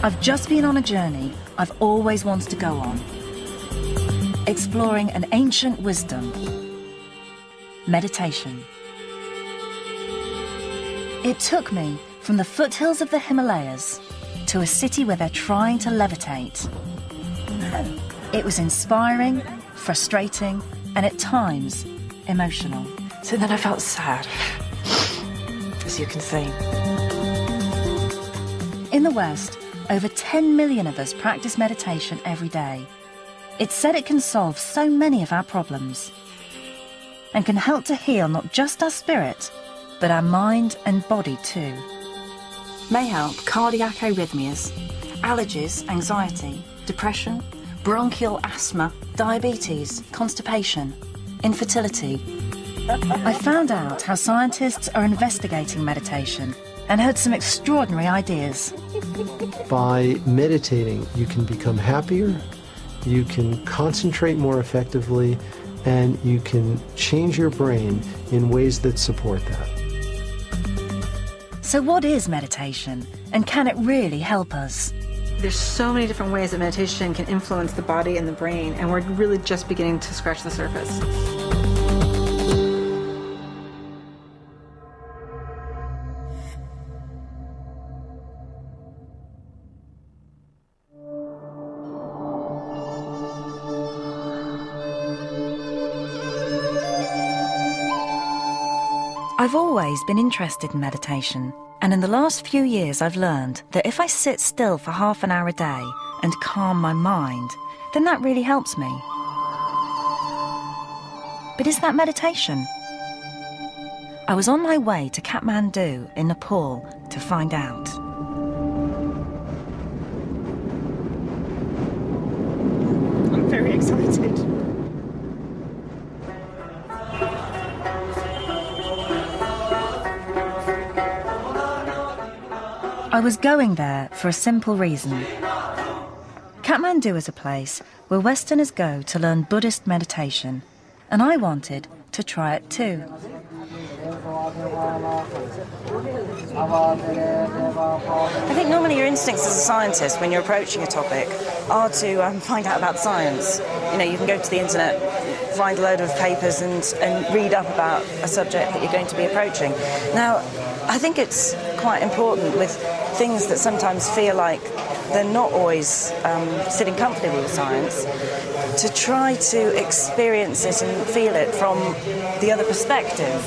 I've just been on a journey I've always wanted to go on, exploring an ancient wisdom, meditation. It took me from the foothills of the Himalayas to a city where they're trying to levitate. It was inspiring, frustrating, and at times, emotional. So then I felt sad, as you can see. In the West, over 10 million of us practice meditation every day. It's said it can solve so many of our problems and can help to heal not just our spirit, but our mind and body too. May help cardiac arrhythmias, allergies, anxiety, depression, bronchial asthma, diabetes, constipation, infertility. I found out how scientists are investigating meditation and heard some extraordinary ideas. By meditating, you can become happier, you can concentrate more effectively, and you can change your brain in ways that support that. So what is meditation, and can it really help us? There's so many different ways that meditation can influence the body and the brain, and we're really just beginning to scratch the surface. I've always been interested in meditation, and in the last few years I've learned that if I sit still for half an hour a day and calm my mind, then that really helps me. But is that meditation? I was on my way to Kathmandu in Nepal to find out. I'm very excited. I was going there for a simple reason. Kathmandu is a place where Westerners go to learn Buddhist meditation, and I wanted to try it too. I think normally your instincts as a scientist when you're approaching a topic are to find out about science. You know, you can go to the internet, find a load of papers and read up about a subject that you're going to be approaching. Now, I think it's quite important with things that sometimes feel like they're not always sitting comfortably with science, to try to experience it and feel it from the other perspective.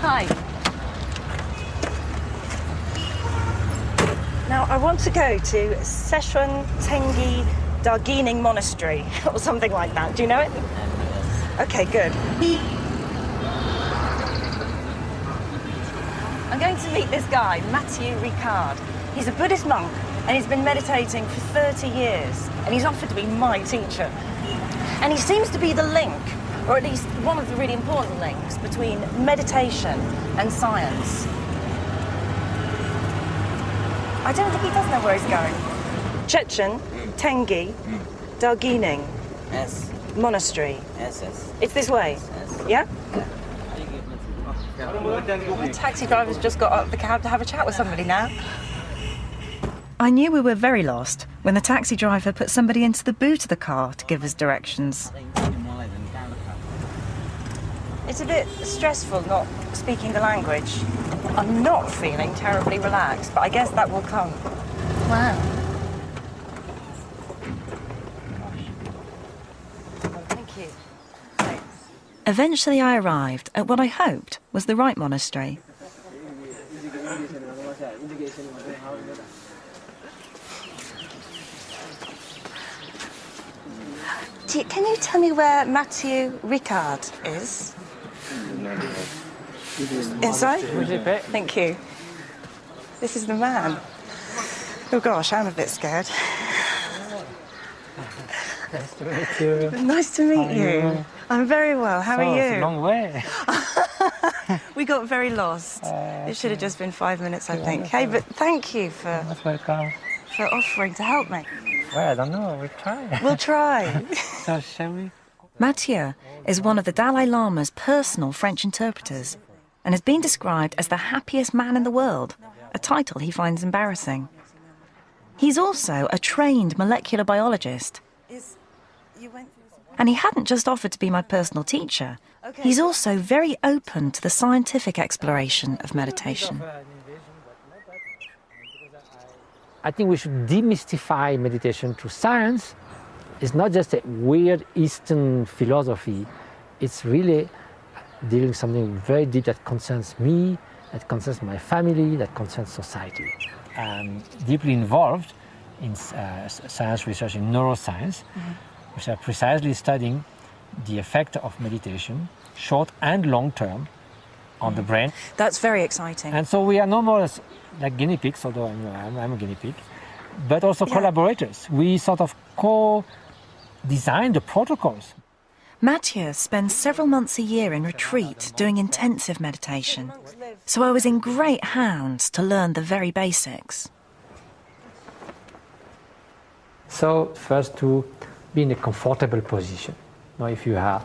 Hi. Now, I want to go to Szechuan Tengi Darjeeling Monastery, or something like that. Do you know it? Okay, good. I'm going to meet this guy, Mathieu Ricard. He's a Buddhist monk, and he's been meditating for 30 years, and he's offered to be my teacher. And he seems to be the link, or at least one of the really important links, between meditation and science. I don't think he does know where he's going. Szechuan Tengi Darjeeling Monastery. Yes. It's this way? Yes. Yeah? The taxi driver's just got up the cab to have a chat with somebody now. I knew we were very lost when the taxi driver put somebody into the boot of the car to give us directions. It's a bit stressful not speaking the language. I'm not feeling terribly relaxed, but I guess that will come. Wow. Thank you. Thanks. Eventually I arrived at what I hoped was the right monastery. Can you tell me where Mathieu Ricard is? Inside? Thank you. This is the man. Oh gosh, I'm a bit scared. Nice to meet you. Nice to meet you. I'm very well. How are you? It's a long way. We got very lost. It should have just been 5 minutes, I think. Hey, but thank you for Welcome. offering to help me. Well, I don't know. We'll try. We'll try. So, shall we? Mathieu is one of the Dalai Lama's personal French interpreters, and has been described as the happiest man in the world, a title he finds embarrassing. He's also a trained molecular biologist. And he hadn't just offered to be my personal teacher, he's also very open to the scientific exploration of meditation. I think we should demystify meditation through science. It's not just a weird Eastern philosophy. It's really dealing with something very deep that concerns me, that concerns my family, that concerns society. I'm deeply involved in science research in neuroscience, which are precisely studying the effect of meditation, short and long term, on the brain. That's very exciting. And so we are no more like guinea pigs, although I'm a guinea pig, but also collaborators. We sort of co-design the protocols. Mathieu spends several months a year in retreat doing intensive meditation, so I was in great hands to learn the very basics. So first to be in a comfortable position. Now if you have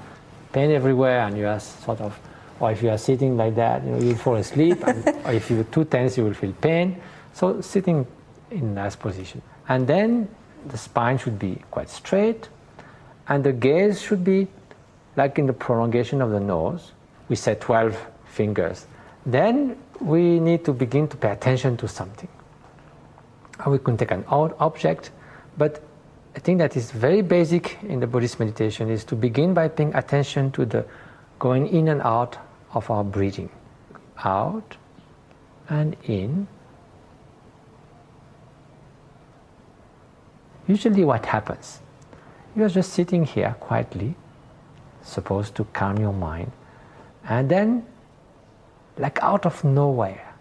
pain everywhere and you are sort of, or if you are sitting like that, you'll fall asleep, or if you're too tense, you will feel pain. So sitting in a nice position. And then the spine should be quite straight, and the gaze should be like in the prolongation of the nose. We say 12 fingers. Then we need to begin to pay attention to something. We can take an object, but I think that is very basic in the Buddhist meditation is to begin by paying attention to the going in and out of our breathing. Out and in. Usually what happens? You are just sitting here quietly, supposed to calm your mind, and then, like out of nowhere,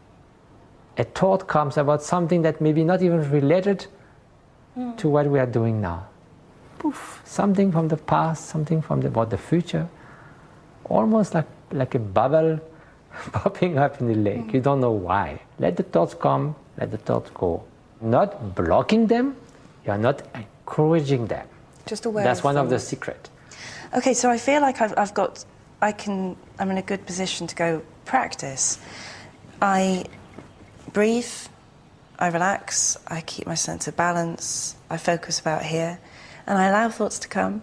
a thought comes about something that may be not even related to what we are doing now. Poof, something from the past, something from about the future, almost like a bubble popping up in the lake. You don't know why. Let the thoughts come, let the thoughts go. Not blocking them, you are not encouraging them. Just aware. That's one of the secrets. Okay, so I feel like I'm in a good position to go practice. I breathe, I relax, I keep my sense of balance, I focus about here, and I allow thoughts to come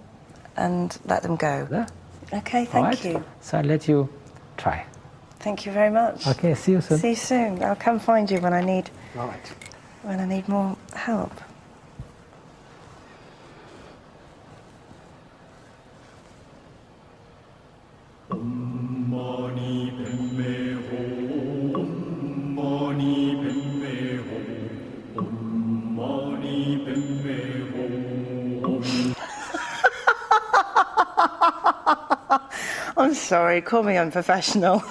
and let them go. Yeah. Okay, thank you. So I'll let you try. Thank you very much. Okay, see you soon. See you soon. I'll come find you when I need All right. more help. I'm sorry, call me unprofessional.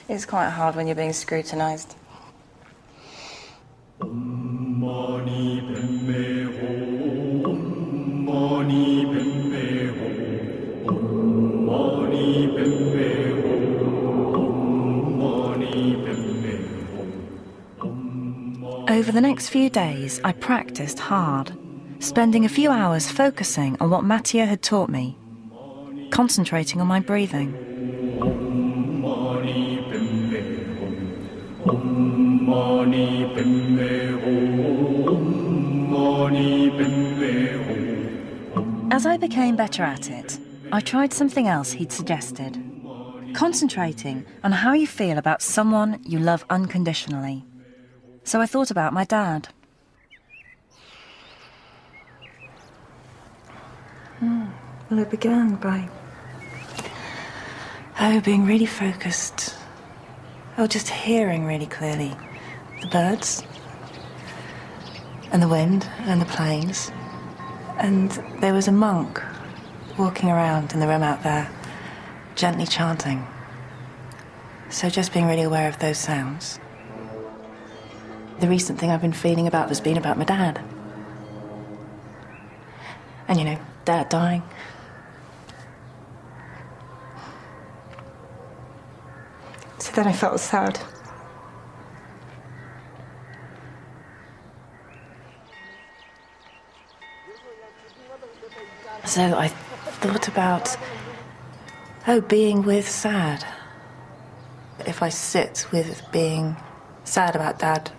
It's quite hard when you're being scrutinised. Over the next few days, I practiced hard, spending a few hours focusing on what Mathieu had taught me, concentrating on my breathing. As I became better at it, I tried something else he'd suggested, concentrating on how you feel about someone you love unconditionally. So I thought about my dad. Well, it began by being really focused. Just hearing really clearly the birds and the wind and the planes. And there was a monk walking around in the room out there, gently chanting. So just being really aware of those sounds. The recent thing I've been feeling about has been about my dad. And, Dad dying. So then I felt sad. So I thought about Oh, being with sad. If I sit with being sad about Dad,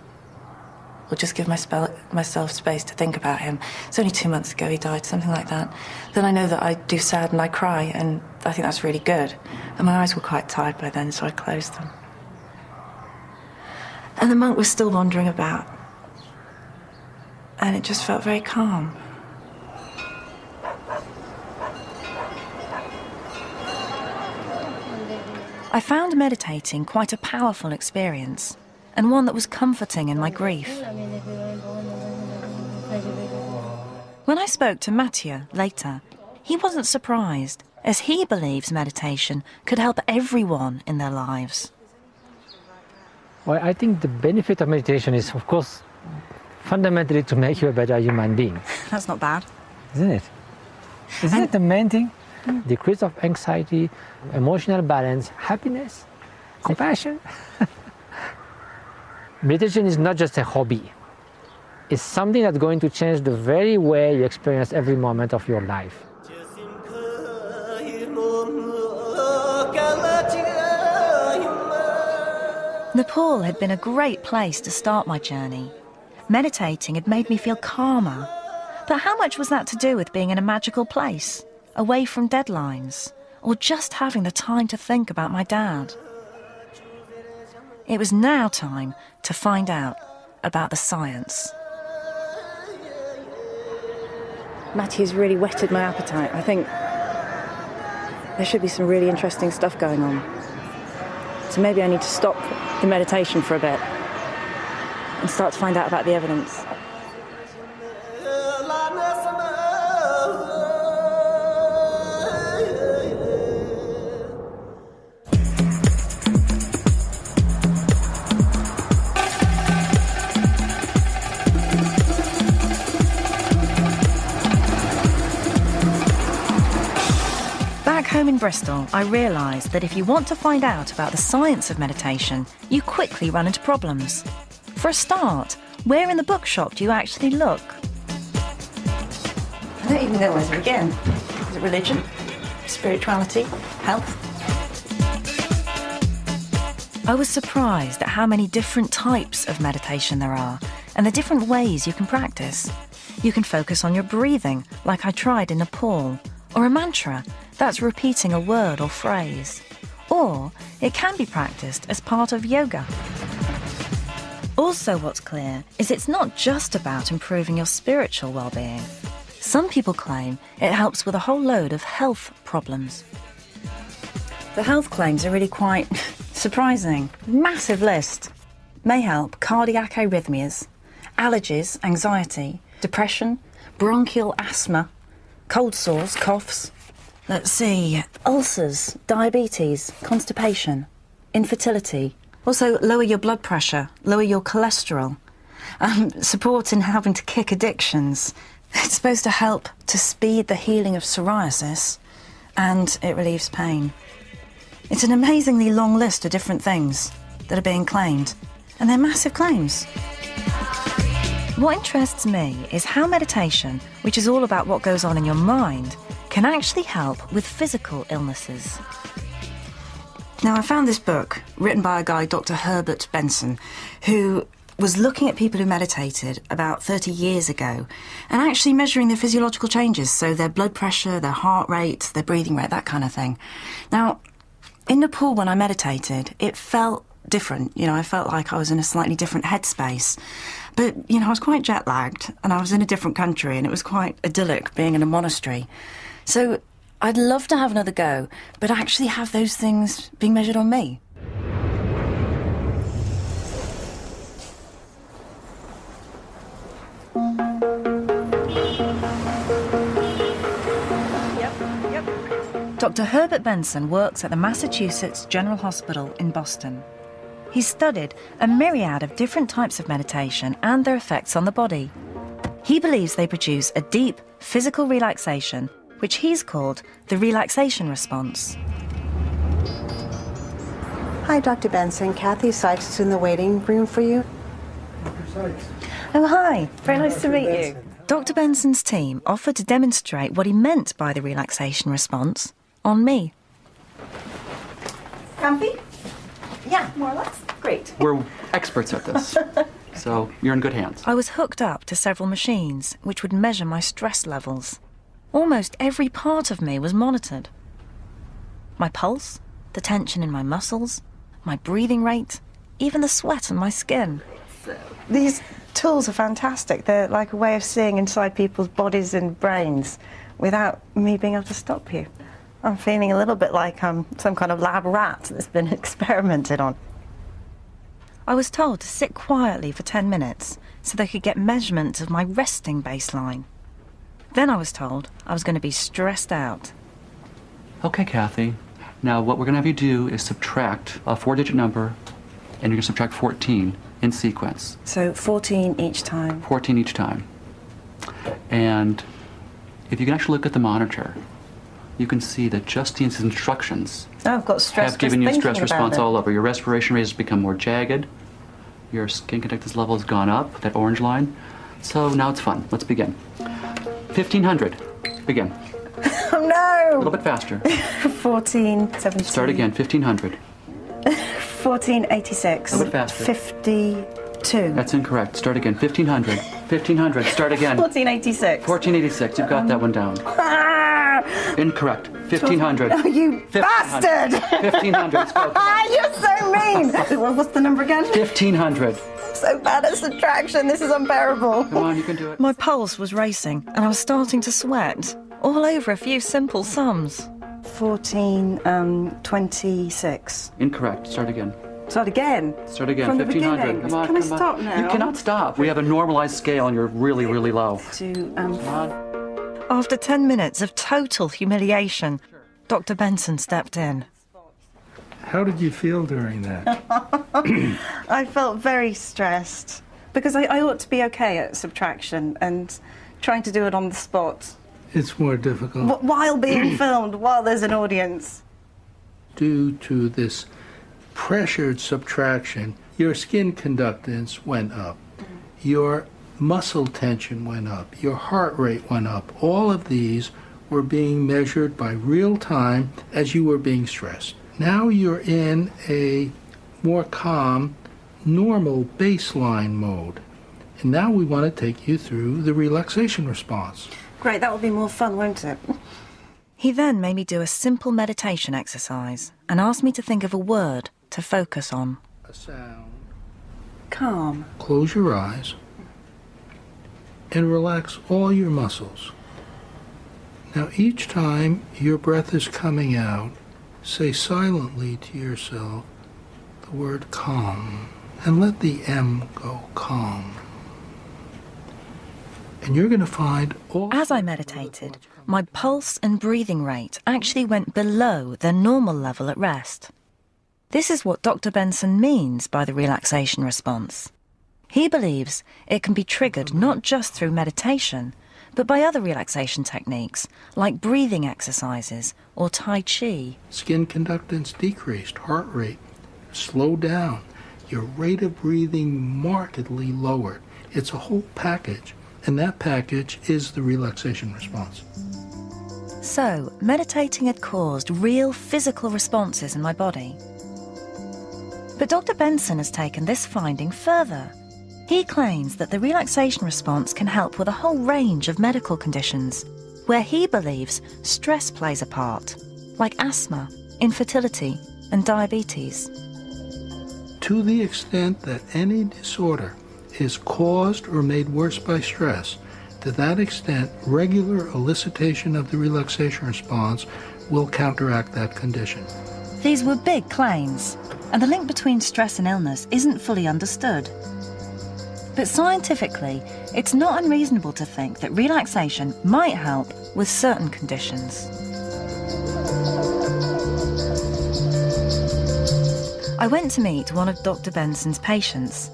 or just give myself space to think about him. It's only 2 months ago he died, something like that. Then I know that I do sad and I cry, and I think that's really good. And my eyes were quite tired by then, so I closed them. And the monk was still wandering about. And it just felt very calm. I found meditating quite a powerful experience, and one that was comforting in my grief. When I spoke to Mathieu later, he wasn't surprised, as he believes meditation could help everyone in their lives. Well, I think the benefit of meditation is, of course, fundamentally to make you a better human being. That's not bad. Isn't it? Isn't it the main thing? Decrease of anxiety, emotional balance, happiness, compassion. Meditation is not just a hobby. It's something that's going to change the very way you experience every moment of your life. Nepal had been a great place to start my journey. Meditating had made me feel calmer. But how much was that to do with being in a magical place, away from deadlines, or just having the time to think about my dad? It was now time to find out about the science. Matthew's really whetted my appetite. I think there should be some really interesting stuff going on. So maybe I need to stop the meditation for a bit and start to find out about the evidence. Home in Bristol, I realised that if you want to find out about the science of meditation, you quickly run into problems. For a start, where in the bookshop do you actually look? I don't even know where to begin. Is it religion? Spirituality? Health? I was surprised at how many different types of meditation there are and the different ways you can practice. You can focus on your breathing, like I tried in Nepal, or a mantra, that's repeating a word or phrase. Or it can be practiced as part of yoga. Also, what's clear is it's not just about improving your spiritual well-being. Some people claim it helps with a whole load of health problems. The health claims are really quite surprising. Massive list. May help cardiac arrhythmias, allergies, anxiety, depression, bronchial asthma, cold sores, coughs. Let's see, ulcers, diabetes, constipation, infertility. Also, lower your blood pressure, lower your cholesterol. Support in helping to kick addictions. It's supposed to help to speed the healing of psoriasis, and it relieves pain. It's an amazingly long list of different things that are being claimed, and they're massive claims. What interests me is how meditation, which is all about what goes on in your mind, can actually help with physical illnesses. Now, I found this book written by a guy, Dr. Herbert Benson, who was looking at people who meditated about 30 years ago and actually measuring their physiological changes, so their blood pressure, their heart rate, their breathing rate, that kind of thing. Now, in Nepal, when I meditated, it felt different. You know, I felt like I was in a slightly different headspace. But, you know, I was quite jet-lagged and I was in a different country and it was quite idyllic being in a monastery. So I'd love to have another go, but actually have those things being measured on me. Dr. Herbert Benson works at the Massachusetts General Hospital in Boston. He's studied a myriad of different types of meditation and their effects on the body. He believes they produce a deep physical relaxation, which he's called the relaxation response. Hi, Dr. Benson. Kathy Sykes is in the waiting room for you. Dr. Sykes. Oh, hi. Very nice to meet you. Dr. Benson's team offered to demonstrate what he meant by the relaxation response on me. Comfy? Yeah, more or less. Great. We're experts at this, so you're in good hands. I was hooked up to several machines which would measure my stress levels. Almost every part of me was monitored. My pulse, the tension in my muscles, my breathing rate, even the sweat on my skin. These tools are fantastic. They're like a way of seeing inside people's bodies and brains without me being able to stop you. I'm feeling a little bit like I'm some kind of lab rat that's been experimented on. I was told to sit quietly for 10 minutes so they could get measurements of my resting baseline. Then I was told I was going to be stressed out. Okay, Kathy. Now what we're going to have you do is subtract a 4-digit number, and you're going to subtract 14 in sequence. So 14 each time. 14 each time. And if you can actually look at the monitor, you can see that just these instructions I've got stress. have given you a stress thinking response about it. all over. Your respiration rate has become more jagged. Your skin conductance level has gone up, that orange line. So now it's fun. Let's begin. 1500. Begin. Oh no! A little bit faster. 1470. Start again. 1500. 1486. A little bit faster. 52. That's incorrect. Start again. 1500. 1500. Start again. 1486. 1486. You've got that one down. Incorrect. 1500. Oh, you 1500. bastard! 1500. Let's go. You're so mean! What's the number again? 1500. I'm so bad at subtraction. This is unbearable. Come on, you can do it. My pulse was racing and I was starting to sweat, all over a few simple sums. 1426. Incorrect. Start again. Start again. Start again. From the 1500. beginning. Come on, Can I come on. stop now? You cannot stop. We have a normalized scale and you're really, really low. Come on. After 10 minutes of total humiliation, Dr. Benson stepped in. How did you feel during that? I felt very stressed because I ought to be okay at subtraction and trying to do it on the spot. It's more difficult. While being filmed, while there's an audience. Due to this pressured subtraction, your skin conductance went up. Your muscle tension went up. Your heart rate went up. All of these were being measured by real time as you were being stressed. Now you're in a more calm, normal baseline mode. And now we want to take you through the relaxation response. Great, that will be more fun, won't it? He then made me do a simple meditation exercise and asked me to think of a word to focus on. A sound. Calm. Close your eyes and relax all your muscles. Now each time your breath is coming out, say silently to yourself the word calm and let the M go, calm. And you're going to find all... As I meditated, my pulse and breathing rate actually went below their normal level at rest. This is what Dr. Benson means by the relaxation response. He believes it can be triggered not just through meditation, but by other relaxation techniques like breathing exercises or Tai Chi. Skin conductance decreased, heart rate slowed down, your rate of breathing markedly lowered. It's a whole package, and that package is the relaxation response. So, meditating had caused real physical responses in my body. But Dr. Benson has taken this finding further. He claims that the relaxation response can help with a whole range of medical conditions, where he believes stress plays a part, like asthma, infertility, and diabetes. To the extent that any disorder is caused or made worse by stress, to that extent, regular elicitation of the relaxation response will counteract that condition. These were big claims, and the link between stress and illness isn't fully understood. But scientifically, it's not unreasonable to think that relaxation might help with certain conditions. I went to meet one of Dr. Benson's patients.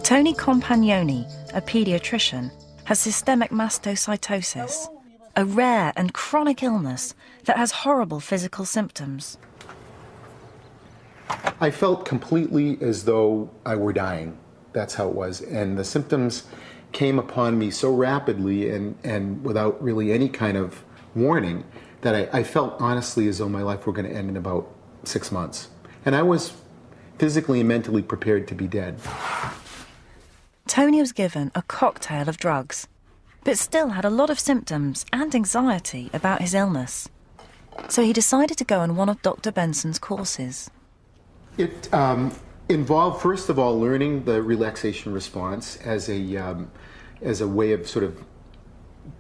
Tony Compagnoni, a paediatrician, has systemic mastocytosis, a rare and chronic illness that has horrible physical symptoms. I felt completely as though I were dying. That's how it was. And the symptoms came upon me so rapidly and without really any kind of warning that I felt honestly as though my life were going to end in about 6 months. And I was physically and mentally prepared to be dead. Tony was given a cocktail of drugs, but still had a lot of symptoms and anxiety about his illness. So he decided to go on one of Dr. Benson's courses. It involved, first of all, learning the relaxation response as a way of sort of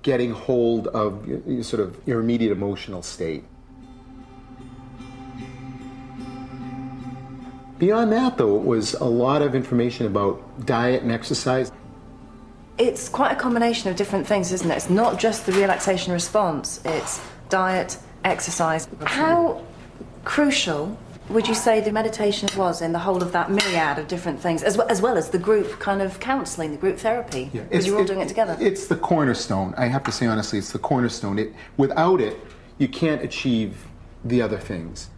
getting hold of sort of your immediate emotional state. Beyond that, though, it was a lot of information about diet and exercise. It's quite a combination of different things, isn't it? It's not just the relaxation response, it's diet, exercise. How crucial would you say the meditation was in the whole of that myriad of different things, as well as the group kind of counselling, the group therapy? Yeah, because you're all doing it together. It's the cornerstone. I have to say honestly, it's the cornerstone. Without it, you can't achieve the other things.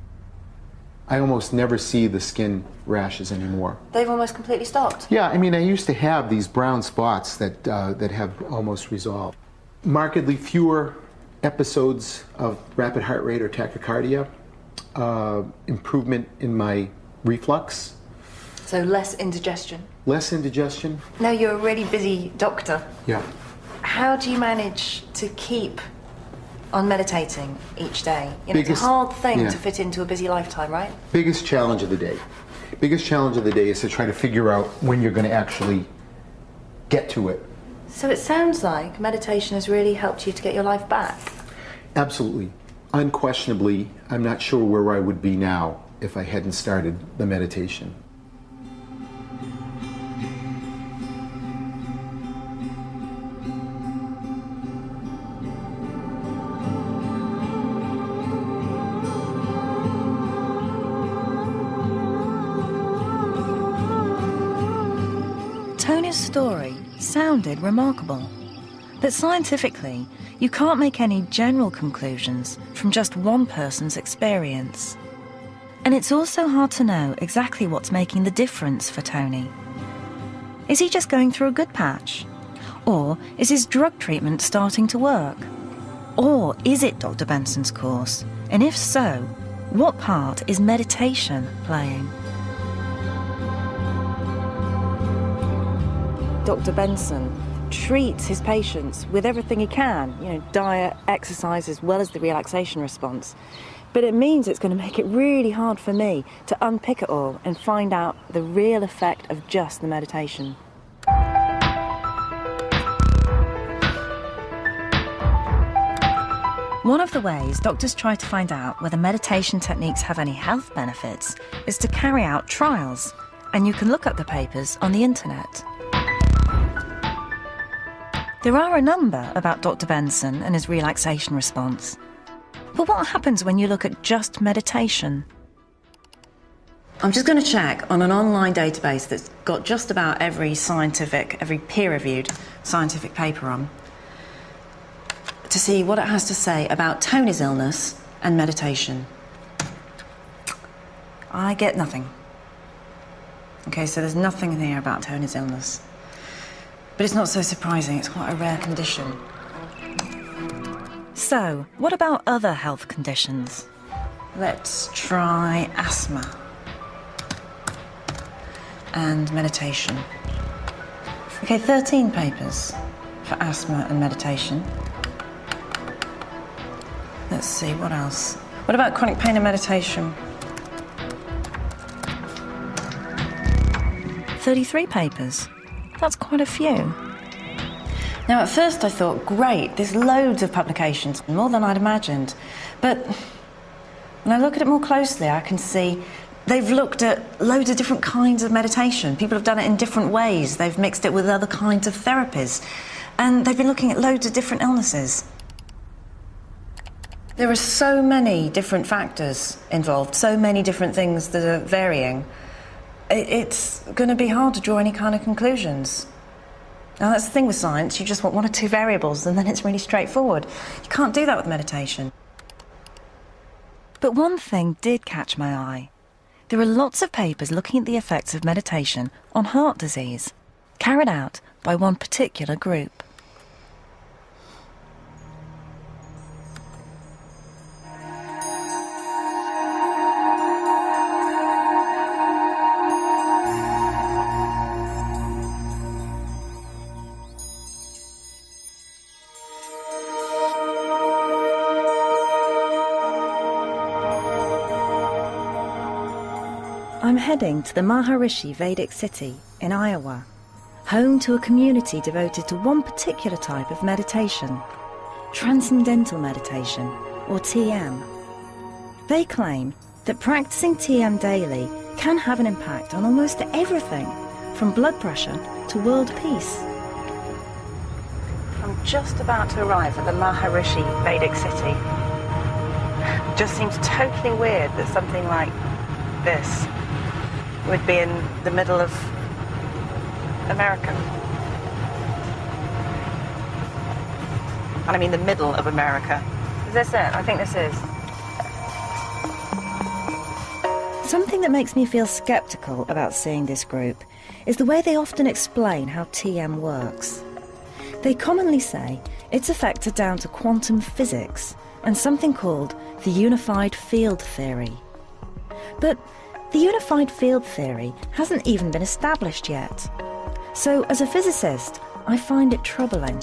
I almost never see the skin rashes anymore. They've almost completely stopped? Yeah, I mean, I used to have these brown spots that have almost resolved. Markedly fewer episodes of rapid heart rate or tachycardia, improvement in my reflux. So less indigestion? Less indigestion. Now you're a really busy doctor. Yeah. How do you manage to keep on meditating each day? It's a hard thing to fit into a busy lifetime, right? Biggest challenge of the day. Biggest challenge of the day is to try to figure out when you're going to actually get to it. So it sounds like meditation has really helped you to get your life back. Absolutely. Unquestionably, I'm not sure where I would be now if I hadn't started the meditation. Tony's story sounded remarkable, but scientifically, you can't make any general conclusions from just one person's experience. And it's also hard to know exactly what's making the difference for Tony. Is he just going through a good patch? Or is his drug treatment starting to work? Or is it Dr. Benson's course? And if so, what part is meditation playing? Dr. Benson treats his patients with everything he can, diet, exercise, as well as the relaxation response. But it means it's going to make it really hard for me to unpick it all and find out the real effect of just the meditation. One of the ways doctors try to find out whether meditation techniques have any health benefits is to carry out trials, and you can look up the papers on the internet. There are a number about Dr. Benson and his relaxation response. But what happens when you look at just meditation? I'm just going to check on an online database that's got just about every peer-reviewed scientific paper on, to see what it has to say about Tony's illness and meditation. I get nothing. Okay, so there's nothing in here about Tony's illness. But it's not so surprising, it's quite a rare condition. So, what about other health conditions? Let's try asthma and meditation. Okay, 13 papers for asthma and meditation. Let's see, what else? What about chronic pain and meditation? 33 papers. That's quite a few. Now, at first I thought, great, there's loads of publications, more than I'd imagined. But when I look at it more closely, I can see they've looked at loads of different kinds of meditation. People have done it in different ways. They've mixed it with other kinds of therapies. And they've been looking at loads of different illnesses. There are so many different factors involved, so many different things that are varying. It's going to be hard to draw any kind of conclusions. Now, that's the thing with science. You just want one or two variables, and then it's really straightforward. You can't do that with meditation. But one thing did catch my eye. There are lots of papers looking at the effects of meditation on heart disease, carried out by one particular group. I'm heading to the Maharishi Vedic city in Iowa, home to a community devoted to one particular type of meditation, transcendental meditation, or TM. They claim that practicing TM daily can have an impact on almost everything, from blood pressure to world peace. I'm just about to arrive at the Maharishi Vedic city. It just seems totally weird that something like this would be in the middle of America. And I mean the middle of America. Is this it? I think this is. Something that makes me feel sceptical about seeing this group is the way they often explain how TM works. They commonly say its effects are down to quantum physics and something called the unified field theory. But the unified field theory hasn't even been established yet. So as a physicist, I find it troubling.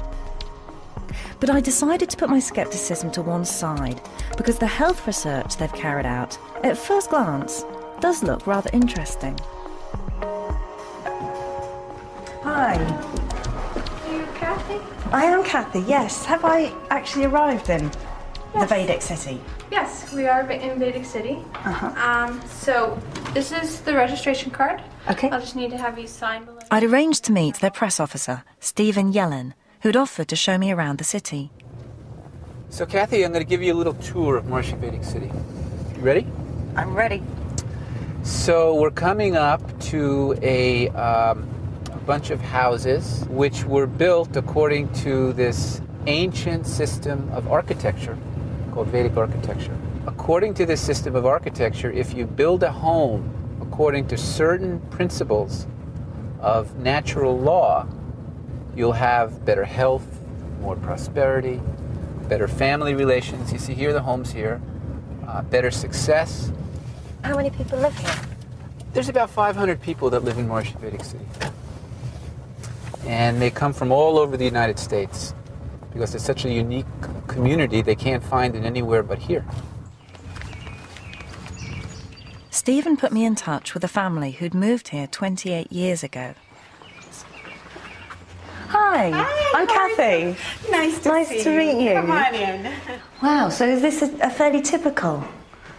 But I decided to put my scepticism to one side because the health research they've carried out, at first glance, does look rather interesting. Hi. Are you Kathy? I am Kathy, yes. Have I actually arrived in the Vedic city? Yes, we are in Vedic City. So this is the registration card. Okay. I'll just need to have you sign below. I'd arranged to meet their press officer, Stephen Yellen, who'd offered to show me around the city. So Kathy, I'm going to give you a little tour of Maharishi Vedic City. You ready? I'm ready. So we're coming up to a bunch of houses which were built according to this ancient system of architecture called Vedic architecture. According to this system of architecture, if you build a home according to certain principles of natural law, you'll have better health, more prosperity, better family relations. You see here, the homes here, better success. How many people live here? There's about 500 people that live in Maharishi Vedic City. And they come from all over the United States because it's such a unique community they can't find it anywhere but here. Stephen put me in touch with a family who'd moved here 28 years ago. Hi, I'm Kathy. Nice to meet you. Come on in. Wow, so is this a fairly typical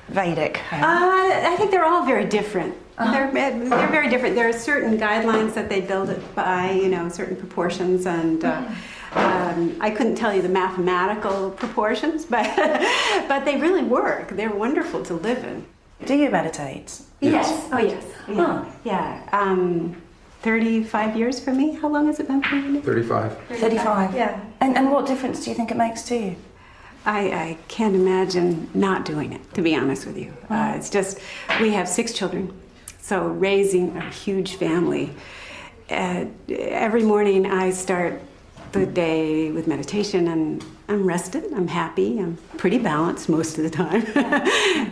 Vedic home? I think they're all very different. They're very different. There are certain guidelines that they build it by, you know, certain proportions, and I couldn't tell you the mathematical proportions, but they really work. They're wonderful to live in. Do you meditate? Yes. Oh, yes. Yeah. Oh. Yeah. 35 years for me. How long has it been for you? 35. 35. Yeah. And what difference do you think it makes to you? I can't imagine not doing it, to be honest with you. It's just, we have 6 children, so raising a huge family. Every morning I start the day with meditation, and I'm rested, I'm happy, I'm pretty balanced most of the time.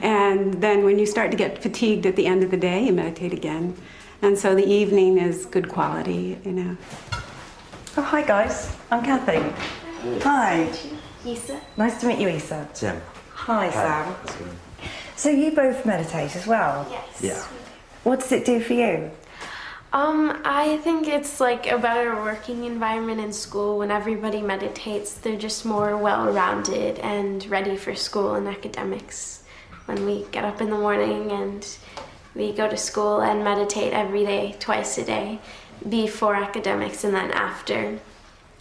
And then when you start to get fatigued at the end of the day, you meditate again. And so the evening is good quality, you know. Oh, hi guys, I'm Kathy. Hi. Isa. Nice to meet you, Isa. Sam. Hi, Sam. So you both meditate as well? Yes. Yeah. What does it do for you? I think it's like a better working environment in school. When everybody meditates, they're just more well-rounded and ready for school and academics. When we get up in the morning and we go to school and meditate every day, twice a day, before academics and then after.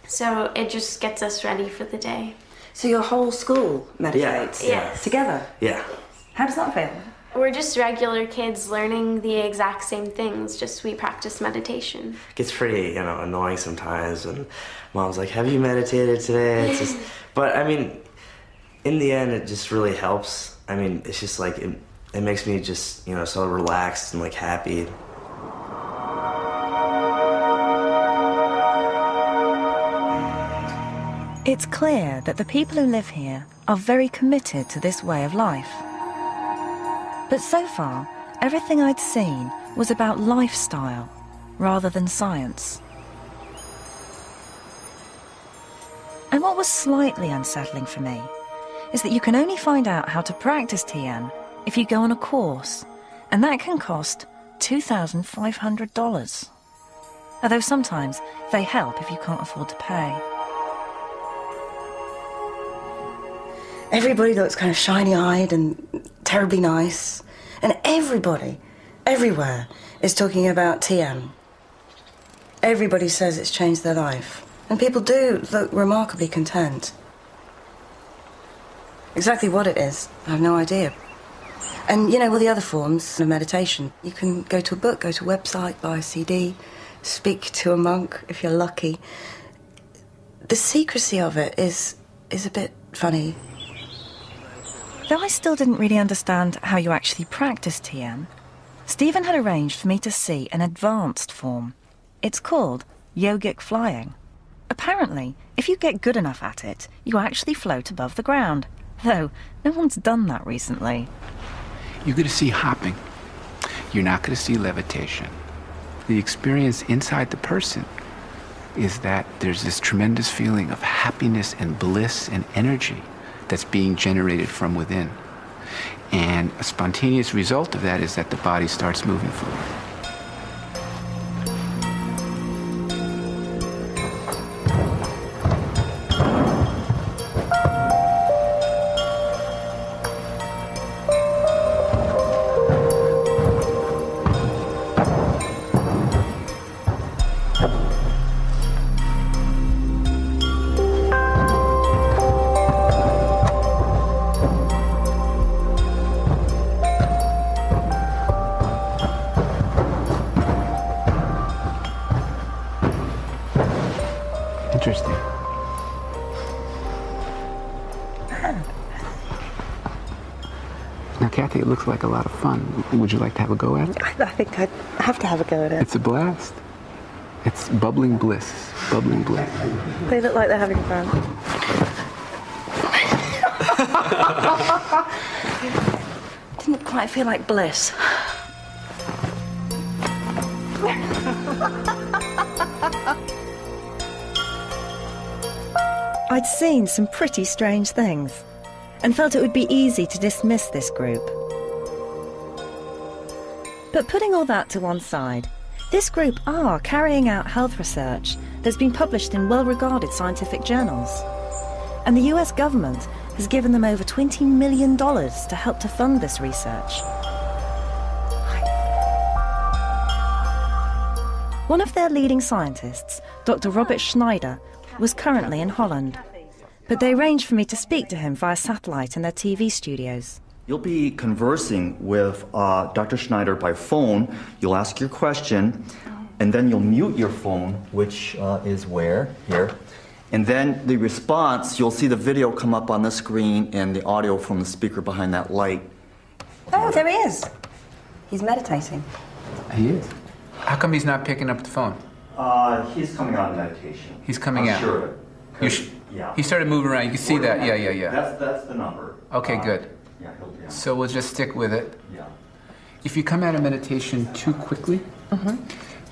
So it just gets us ready for the day. So your whole school meditates? Yes. Together? Yeah. How does that feel? We're just regular kids learning the exact same things, just we practice meditation. It gets pretty, annoying sometimes, and Mom's like, have you meditated today? It's just, but I mean, in the end, it just really helps. I mean, it's just like, it makes me just, so relaxed and like happy. It's clear that the people who live here are very committed to this way of life. But so far, everything I'd seen was about lifestyle rather than science. And what was slightly unsettling for me is that you can only find out how to practice TM if you go on a course, and that can cost $2,500. Although sometimes they help if you can't afford to pay. Everybody looks kind of shiny-eyed and terribly nice. And everybody, everywhere, is talking about TM. Everybody says it's changed their life. And people do look remarkably content. Exactly what it is, I have no idea. And, you know, all the other forms of meditation. You can go to a book, go to a website, buy a CD, speak to a monk if you're lucky. The secrecy of it is a bit funny. Though I still didn't really understand how you actually practice TM, Stephen had arranged for me to see an advanced form. It's called yogic flying. Apparently, if you get good enough at it, you actually float above the ground. Though, no one's done that recently. You're going to see hopping. You're not going to see levitation. The experience inside the person is that there's this tremendous feeling of happiness and bliss and energy that's being generated from within. And a spontaneous result of that is that the body starts moving forward. Interesting. Now, Kathy, it looks like a lot of fun. Would you like to have a go at it? I think I'd have to have a go at it. It's a blast. It's bubbling bliss. Bubbling bliss. They look like they're having fun. Didn't quite feel like bliss. I'd seen some pretty strange things and felt it would be easy to dismiss this group. But putting all that to one side, this group are carrying out health research that's been published in well-regarded scientific journals. And the US government has given them over $20 million to help to fund this research. One of their leading scientists, Dr. Robert Schneider, was currently in Holland, but they arranged for me to speak to him via satellite in their TV studios. You'll be conversing with Dr. Schneider by phone. You'll ask your question, and then you'll mute your phone, which is where? Here. And then the response, you'll see the video come up on the screen and the audio from the speaker behind that light. Oh, there he is. He's meditating. He is. How come he's not picking up the phone? He's coming out of meditation. He's coming out. Sure. Yeah. He started moving around. You can see that. Yeah. That's the number. Okay, good. Yeah, he'll be on. So we'll just stick with it. Yeah. If you come out of meditation too quickly,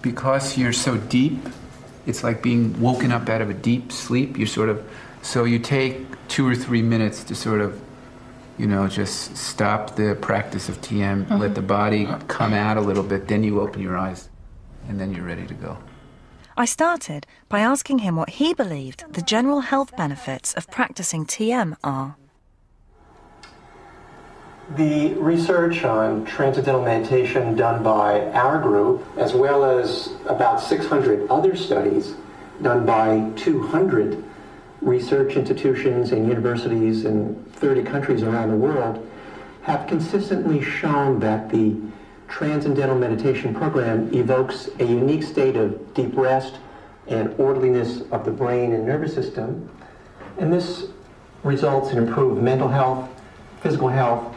because you're so deep, it's like being woken up out of a deep sleep. So you take 2 or 3 minutes to sort of, just stop the practice of TM, let the body come out a little bit, then you open your eyes, and then you're ready to go. I started by asking him what he believed the general health benefits of practicing TM are. The research on transcendental meditation done by our group, as well as about 600 other studies done by 200 research institutions and universities in 30 countries around the world, have consistently shown that the Transcendental Meditation Program evokes a unique state of deep rest and orderliness of the brain and nervous system. And this results in improved mental health, physical health,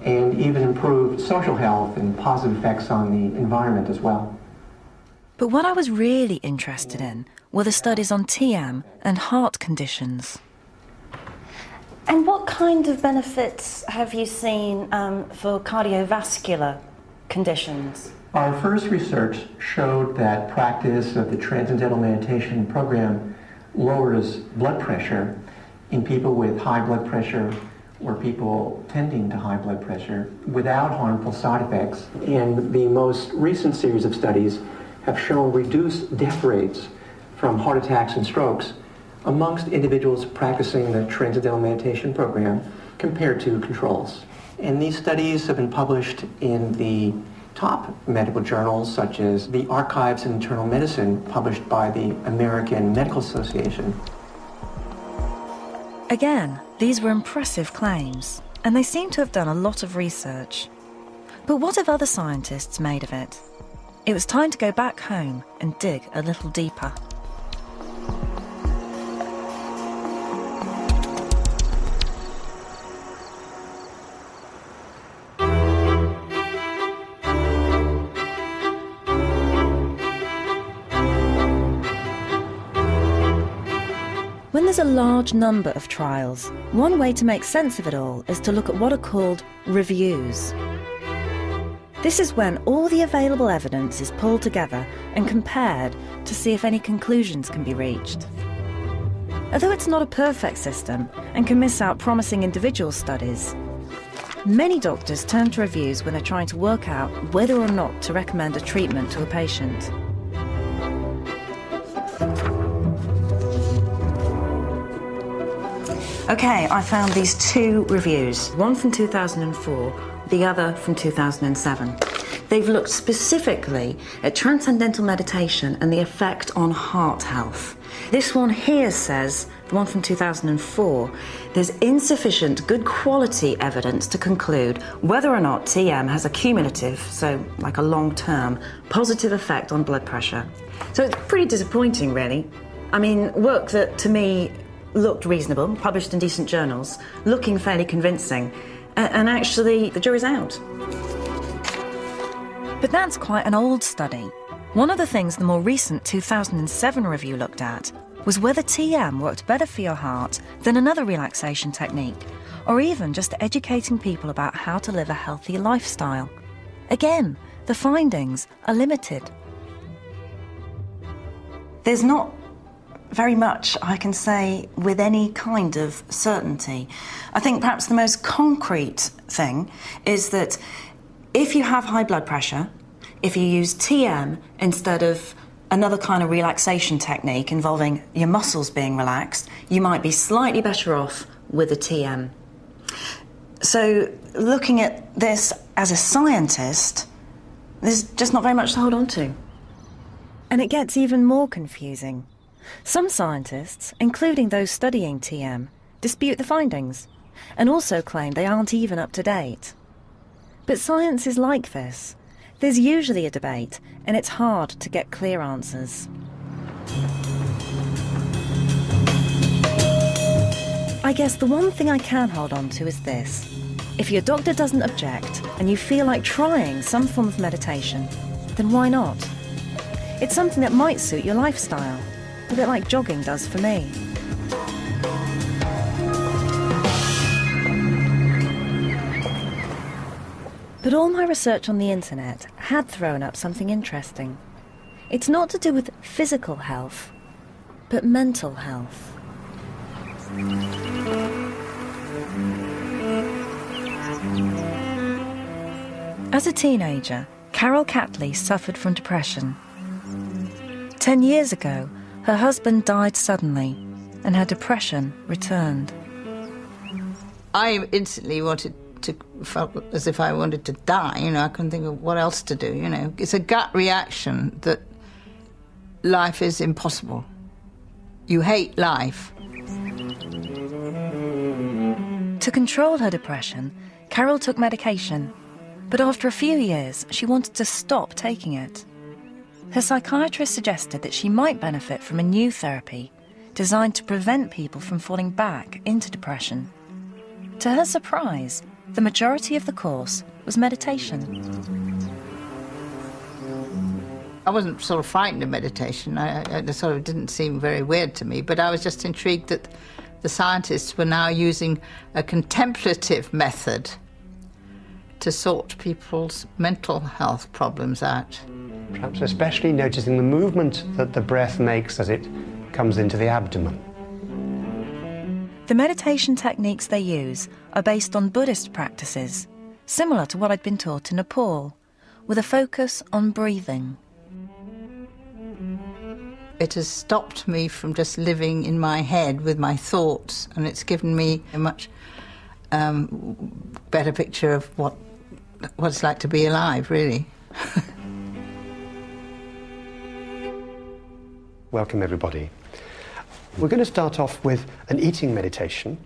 and even improved social health and positive effects on the environment as well. But what I was really interested in were the studies on TM and heart conditions. And what kind of benefits have you seen for cardiovascular conditions? Our first research showed that practice of the Transcendental Meditation Program lowers blood pressure in people with high blood pressure or people tending to high blood pressure without harmful side effects. And the most recent series of studies have shown reduced death rates from heart attacks and strokes amongst individuals practicing the Transcendental Meditation program compared to controls. And these studies have been published in the top medical journals, such as the Archives in Internal Medicine, published by the American Medical Association. Again, these were impressive claims, and they seem to have done a lot of research. But what have other scientists made of it? It was time to go back home and dig a little deeper. When there's a large number of trials, one way to make sense of it all is to look at what are called reviews. This is when all the available evidence is pulled together and compared to see if any conclusions can be reached. Although it's not a perfect system and can miss out promising individual studies, many doctors turn to reviews when they're trying to work out whether or not to recommend a treatment to a patient. Okay, I found these two reviews, one from 2004, the other from 2007. They've looked specifically at transcendental meditation and the effect on heart health. This one here says, the one from 2004, there's insufficient good quality evidence to conclude whether or not TM has a cumulative, so like a long-term, positive effect on blood pressure. So it's pretty disappointing, really. I mean, work that to me looked reasonable, published in decent journals, looking fairly convincing, and actually the jury's out. But that's quite an old study. One of the things the more recent 2007 review looked at was whether TM worked better for your heart than another relaxation technique, or even just educating people about how to live a healthy lifestyle. Again, the findings are limited. There's not very much I can say with any kind of certainty. I think perhaps the most concrete thing is that if you have high blood pressure, if you use TM instead of another kind of relaxation technique involving your muscles being relaxed, you might be slightly better off with a TM. So looking at this as a scientist, there's just not very much to hold on to. And it gets even more confusing. Some scientists, including those studying TM, dispute the findings and also claim they aren't even up to date. But science is like this. There's usually a debate, and it's hard to get clear answers. I guess the one thing I can hold on to is this. If your doctor doesn't object and you feel like trying some form of meditation, then why not? It's something that might suit your lifestyle, a bit like jogging does for me. But all my research on the internet had thrown up something interesting. It's not to do with physical health, but mental health. As a teenager, Carol Catley suffered from depression. 10 years ago, her husband died suddenly, and her depression returned. I instantly felt as if I wanted to die, I couldn't think of what else to do, It's a gut reaction that life is impossible. You hate life. To control her depression, Carol took medication, but after a few years, she wanted to stop taking it. Her psychiatrist suggested that she might benefit from a new therapy designed to prevent people from falling back into depression. To her surprise, the majority of the course was meditation. I wasn't sort of frightened of meditation. It sort of didn't seem very weird to me, but I was just intrigued that the scientists were now using a contemplative method to sort people's mental health problems out. Perhaps especially noticing the movement that the breath makes as it comes into the abdomen. The meditation techniques they use are based on Buddhist practices, similar to what I'd been taught in Nepal, with a focus on breathing. It has stopped me from just living in my head with my thoughts, and it's given me a much better picture of what it's like to be alive, really. Welcome, everybody. We're going to start off with an eating meditation.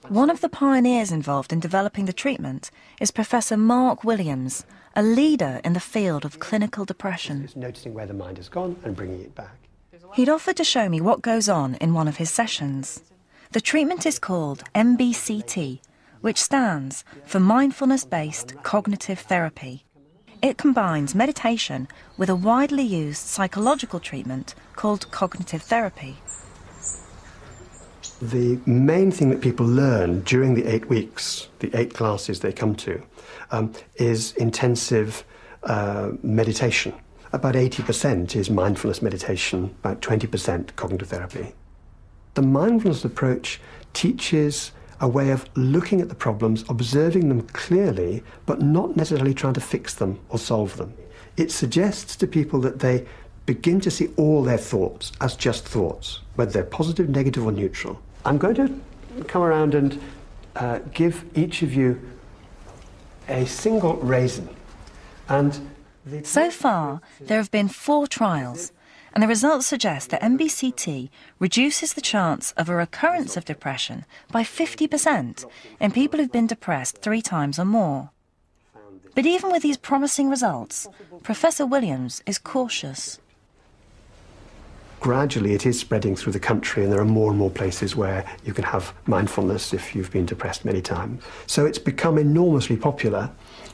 One of the pioneers involved in developing the treatment is Professor Mark Williams, a leader in the field of clinical depression. It's noticing where the mind has gone and bringing it back. He'd offered to show me what goes on in one of his sessions. The treatment is called MBCT, which stands for Mindfulness-Based Cognitive Therapy. It combines meditation with a widely used psychological treatment called cognitive therapy. The main thing that people learn during the 8 weeks, the 8 classes they come to, is intensive meditation. About 80% is mindfulness meditation, about 20% cognitive therapy. The mindfulness approach teaches a way of looking at the problems, observing them clearly, but not necessarily trying to fix them or solve them. It suggests to people that they begin to see all their thoughts as just thoughts, whether they're positive, negative, or neutral. I'm going to come around and give each of you a single raisin. So far, there have been 4 trials, and the results suggest that MBCT reduces the chance of a recurrence of depression by 50% in people who've been depressed 3 times or more. But even with these promising results, Professor Williams is cautious. Gradually, it is spreading through the country, and there are more and more places where you can have mindfulness if you've been depressed many times. So it's become enormously popular.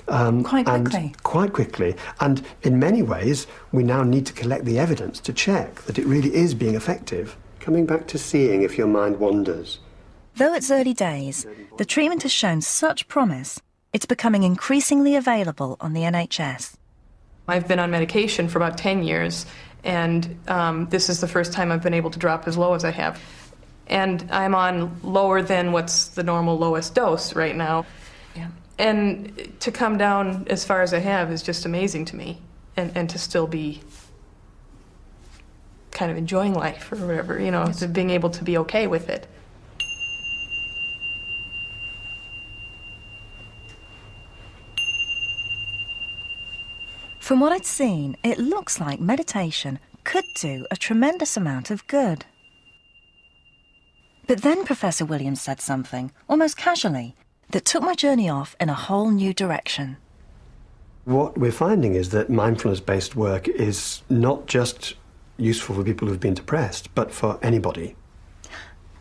Quite quickly. Quite quickly. And in many ways, we now need to collect the evidence to check that it really is being effective. Coming back to seeing if your mind wanders. Though it's early days, the treatment has shown such promise, it's becoming increasingly available on the NHS. I've been on medication for about 10 years, and this is the first time I've been able to drop as low as I have. And I'm on lower than what's the normal lowest dose right now. Yeah. And to come down as far as I have is just amazing to me, and to still be kind of enjoying life or whatever, you know, yes. To being able to be okay with it. From what I'd seen, it looks like meditation could do a tremendous amount of good. But then Professor Williams said something, almost casually, that took my journey off in a whole new direction. What we're finding is that mindfulness-based work is not just useful for people who've been depressed, but for anybody.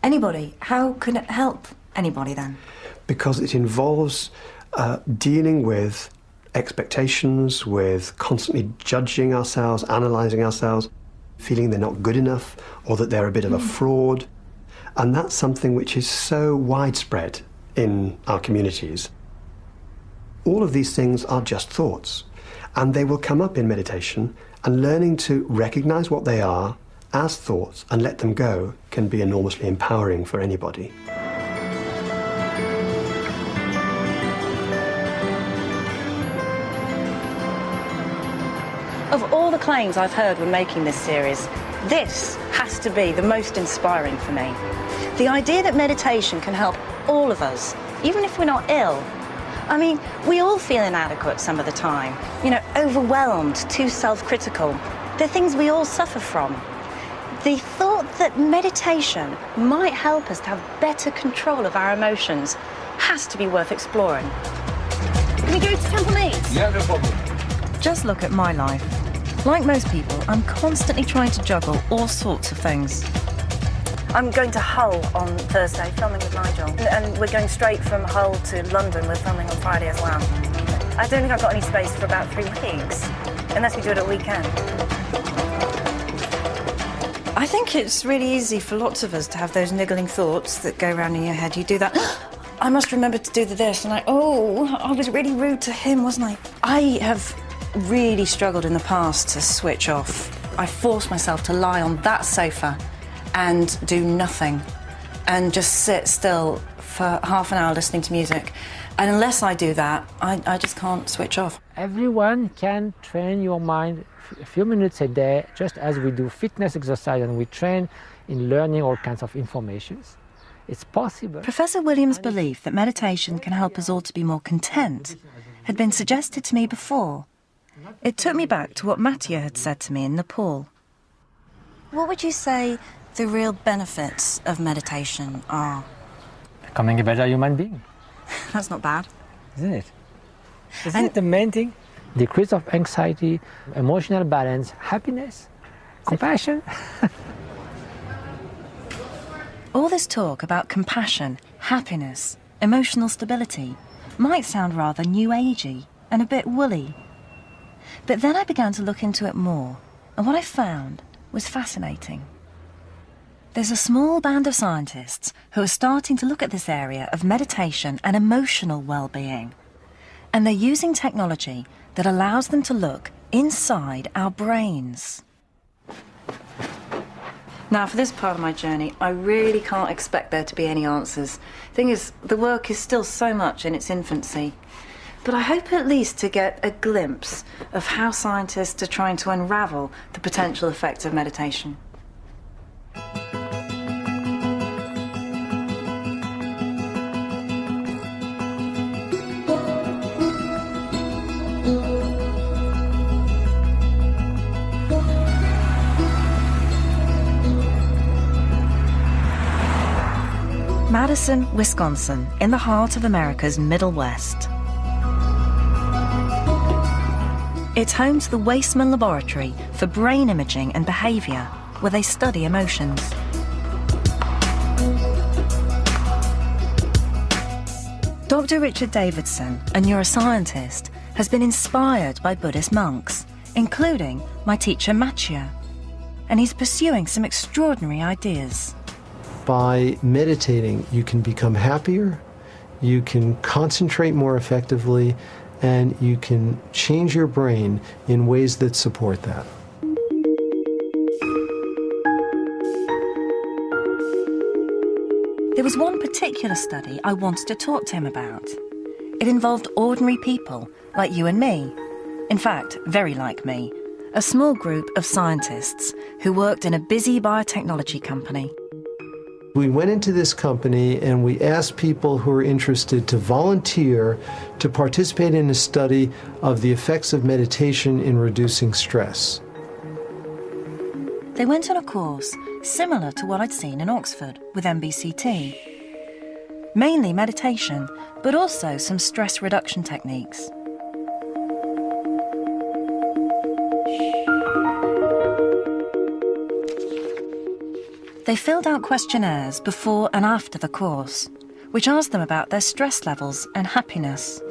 Anybody? How can it help anybody then? Because it involves dealing with expectations, with constantly judging ourselves, analysing ourselves, feeling they're not good enough, or that they're a bit of a fraud. And that's something which is so widespread in our communities. All of these things are just thoughts, and they will come up in meditation, and learning to recognise what they are as thoughts and let them go can be enormously empowering for anybody. Of all the claims I've heard when making this series, this has to be the most inspiring for me. The idea that meditation can help all of us, even if we're not ill. I mean, we all feel inadequate some of the time. You know, overwhelmed, too self-critical. They're things we all suffer from. The thought that meditation might help us to have better control of our emotions has to be worth exploring. Can we go to Temple Meads? Yeah, no problem. Just look at my life. Like most people, I'm constantly trying to juggle all sorts of things. I'm going to Hull on Thursday, filming with Nigel. And we're going straight from Hull to London. We're filming on Friday as well. I don't think I've got any space for about 3 weeks, unless we do it at weekend. I think it's really easy for lots of us to have those niggling thoughts that go around in your head. You do that, I must remember to do this, and I was really rude to him, wasn't I? I have really struggled in the past to switch off. I forced myself to lie on that sofa and do nothing and just sit still for half an hour listening to music. And unless I do that, I just can't switch off. Everyone can train your mind a few minutes a day, just as we do fitness exercise and we train in learning all kinds of informations. It's possible. Professor Williams' belief that meditation can help us all to be more content had been suggested to me before. It took me back to what Mathieu had said to me in Nepal. What would you say the real benefits of meditation are? Becoming a better human being. That's not bad. Isn't it? Isn't it the main thing? Decrease of anxiety, emotional balance, happiness, compassion. All this talk about compassion, happiness, emotional stability might sound rather new agey and a bit woolly. But then I began to look into it more, and what I found was fascinating. There's a small band of scientists who are starting to look at this area of meditation and emotional well-being. And they're using technology that allows them to look inside our brains. Now, for this part of my journey, I really can't expect there to be any answers. Thing is, the work is still so much in its infancy. But I hope at least to get a glimpse of how scientists are trying to unravel the potential effects of meditation. Madison, Wisconsin, in the heart of America's Middle West. It's home to the Weissman Laboratory for Brain Imaging and Behavior, where they study emotions. Dr. Richard Davidson, a neuroscientist, has been inspired by Buddhist monks, including my teacher Mathieu, and he's pursuing some extraordinary ideas. By meditating, you can become happier, you can concentrate more effectively, and you can change your brain in ways that support that. There was one particular study I wanted to talk to him about. It involved ordinary people, like you and me. In fact, very like me. A small group of scientists who worked in a busy biotechnology company. We went into this company and we asked people who were interested to volunteer to participate in a study of the effects of meditation in reducing stress. They went on a course similar to what I'd seen in Oxford with MBCT. Mainly meditation, but also some stress reduction techniques. They filled out questionnaires before and after the course, which asked them about their stress levels and happiness.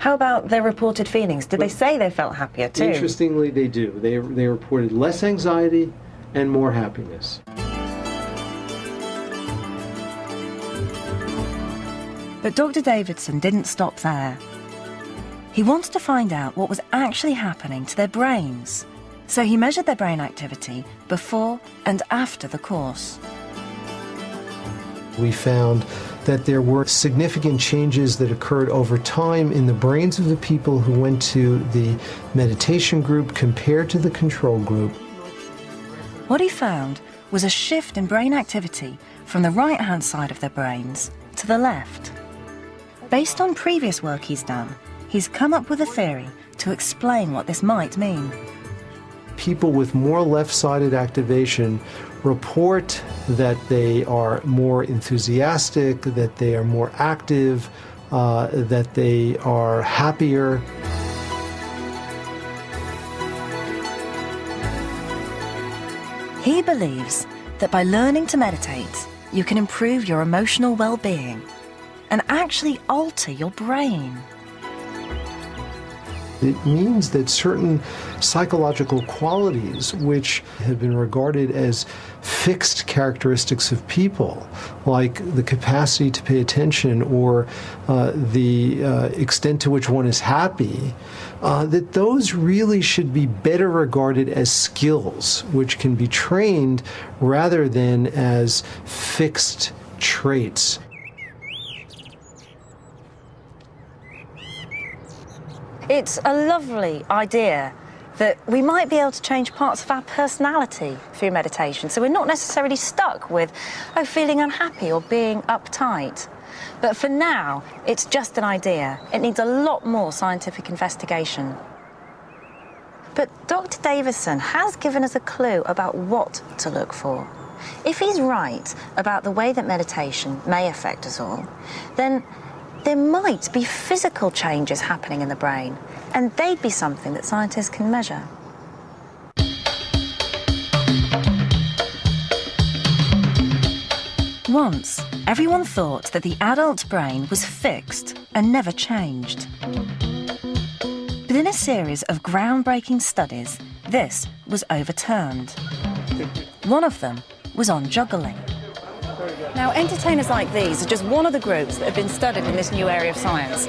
How about their reported feelings? Did they say they felt happier too? Interestingly, they do. They reported less anxiety and more happiness. But Dr. Davidson didn't stop there. He wanted to find out what was actually happening to their brains. So he measured their brain activity before and after the course. We found that there were significant changes that occurred over time in the brains of the people who went to the meditation group compared to the control group. What he found was a shift in brain activity from the right-hand side of their brains to the left. Based on previous work he's done, he's come up with a theory to explain what this might mean. People with more left-sided activation report that they are more enthusiastic, that they are more active, that they are happier. He believes that by learning to meditate, you can improve your emotional well-being and actually alter your brain. It means that certain psychological qualities, which have been regarded as fixed characteristics of people, like the capacity to pay attention or the extent to which one is happy, that those really should be better regarded as skills, which can be trained rather than as fixed traits. It's a lovely idea that we might be able to change parts of our personality through meditation, so we're not necessarily stuck with, feeling unhappy or being uptight. But for now, it's just an idea. It needs a lot more scientific investigation. But Dr. Davison has given us a clue about what to look for. If he's right about the way that meditation may affect us all, then there might be physical changes happening in the brain, and they'd be something that scientists can measure. Once, everyone thought that the adult brain was fixed and never changed. But in a series of groundbreaking studies, this was overturned. One of them was on juggling. Now, entertainers like these are just one of the groups that have been studied in this new area of science.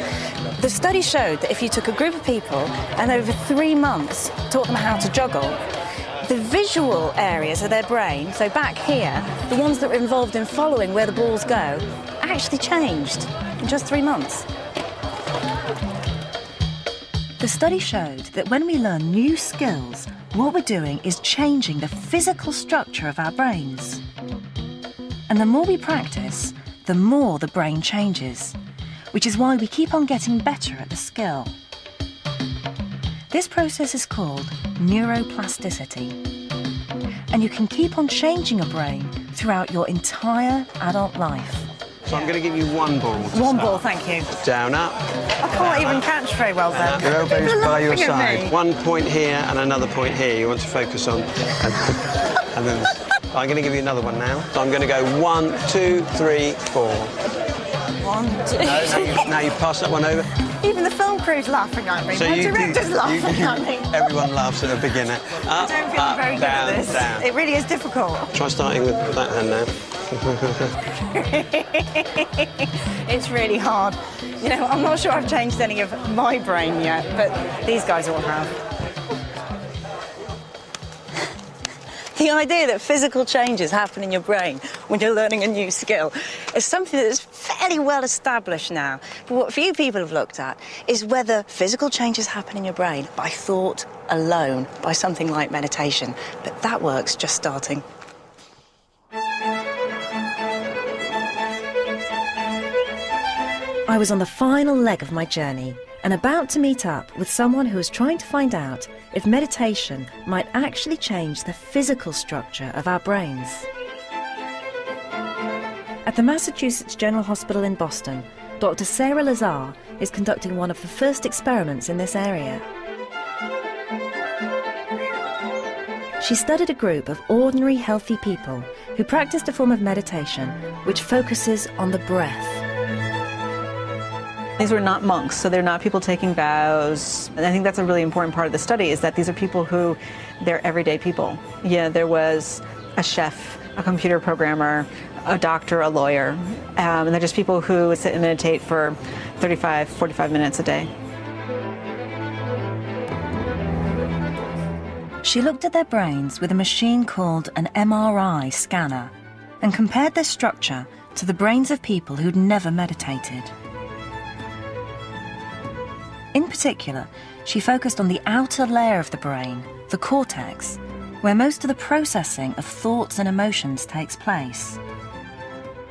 The study showed that if you took a group of people and over 3 months taught them how to juggle, the visual areas of their brain, so back here, the ones that were involved in following where the balls go, actually changed in just 3 months. The study showed that when we learn new skills, what we're doing is changing the physical structure of our brains. And the more we practice, the more the brain changes, which is why we keep on getting better at the skill. This process is called neuroplasticity, and you can keep on changing a brain throughout your entire adult life. So I'm going to give you one ball. One ball, thank you. Down, up. I can't even catch very well then. Your elbows by your Laughing at side. me. 1 point here and another point here. You want to focus on. And then I'm going to give you another one now. So I'm going to go 1, 2, 3, 4. 1, 2. Now you pass that one over. Even the film crew's laughing at me. My director's laughing at me. Everyone laughs at a beginner. Up, I don't feel up, very good down, at this. down. It really is difficult. Try starting with that hand now. It's really hard. You know, I'm not sure I've changed any of my brain yet, but these guys all have. The idea that physical changes happen in your brain when you're learning a new skill is something that is fairly well established now. But what few people have looked at is whether physical changes happen in your brain by thought alone, by something like meditation. But that work's just starting. I was on the final leg of my journey and about to meet up with someone who was trying to find out if meditation might actually change the physical structure of our brains. At the Massachusetts General Hospital in Boston, Dr. Sarah Lazar is conducting one of the first experiments in this area. She studied a group of ordinary, healthy people who practiced a form of meditation which focuses on the breath. These were not monks, so they're not people taking vows. And I think that's a really important part of the study, is that these are people who, they're everyday people. Yeah, there was a chef, a computer programmer, a doctor, a lawyer, and they're just people who sit and meditate for 35, 45 minutes a day. She looked at their brains with a machine called an MRI scanner and compared their structure to the brains of people who'd never meditated. In particular, she focused on the outer layer of the brain, the cortex, where most of the processing of thoughts and emotions takes place.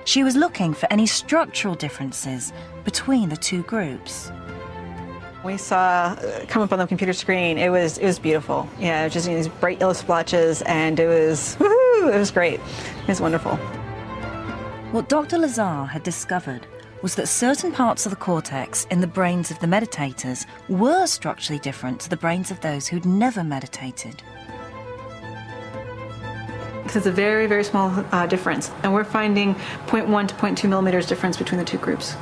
She was looking for any structural differences between the two groups. We saw come up on the computer screen, it was beautiful. Yeah, just these bright yellow splotches, and it was, woohoo, it was great. It was wonderful. What Dr. Lazar had discovered was that certain parts of the cortex in the brains of the meditators were structurally different to the brains of those who'd never meditated. It's a very, very small difference, and we're finding 0.1 to 0.2 millimeters difference between the two groups.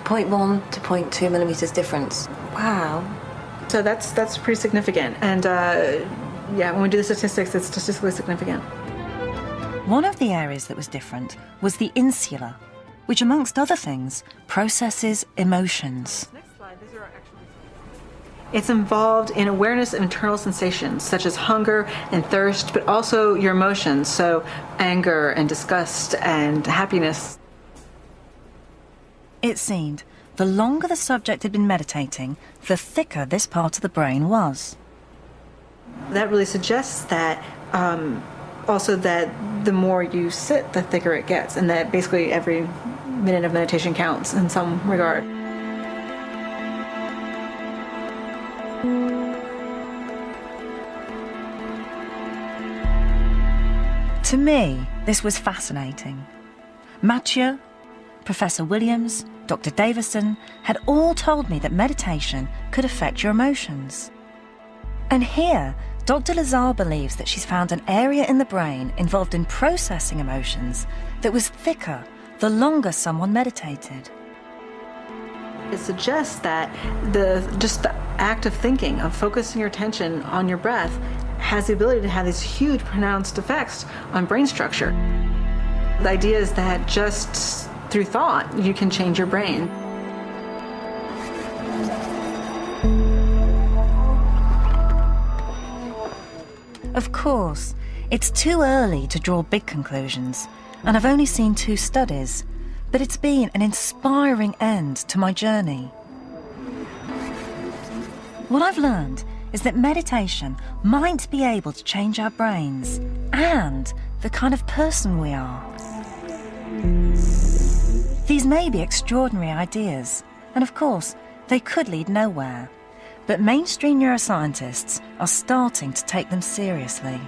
0.1 to 0.2 millimeters difference. Wow. So that's pretty significant, and yeah, when we do the statistics, it's statistically significant. One of the areas that was different was the insula, which, amongst other things, processes emotions. It's involved in awareness of internal sensations, such as hunger and thirst, but also your emotions, so anger and disgust and happiness. It seemed the longer the subject had been meditating, the thicker this part of the brain was. That really suggests that also that the more you sit, the thicker it gets, and that basically every minute of meditation counts in some regard. To me, this was fascinating. Mathieu, Professor Williams, Dr. Davison had all told me that meditation could affect your emotions. And here, Dr. Lazar believes that she's found an area in the brain involved in processing emotions that was thicker the longer someone meditated. It suggests that just the act of thinking, of focusing your attention on your breath, has the ability to have these huge pronounced effects on brain structure. The idea is that just through thought, you can change your brain. Of course, it's too early to draw big conclusions, and I've only seen 2 studies, but it's been an inspiring end to my journey. What I've learned is that meditation might be able to change our brains and the kind of person we are. These may be extraordinary ideas, and of course, they could lead nowhere, but mainstream neuroscientists are starting to take them seriously.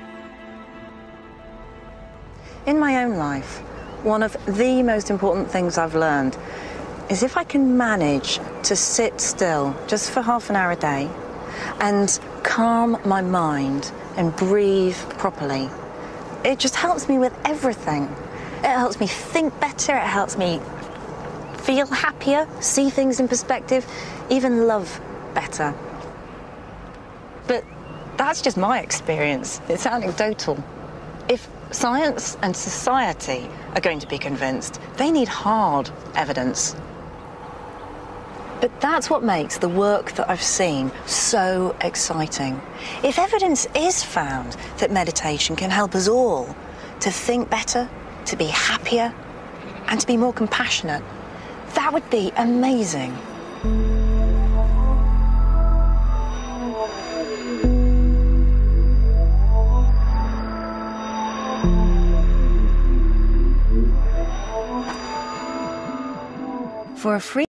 In my own life, one of the most important things I've learned is if I can manage to sit still just for half an hour a day and calm my mind and breathe properly, it just helps me with everything. It helps me think better, it helps me feel happier, see things in perspective, even love better. But that's just my experience. It's anecdotal. If science and society are going to be convinced, they need hard evidence. But that's what makes the work that I've seen so exciting. If evidence is found that meditation can help us all to think better, to be happier, and to be more compassionate, that would be amazing. For a free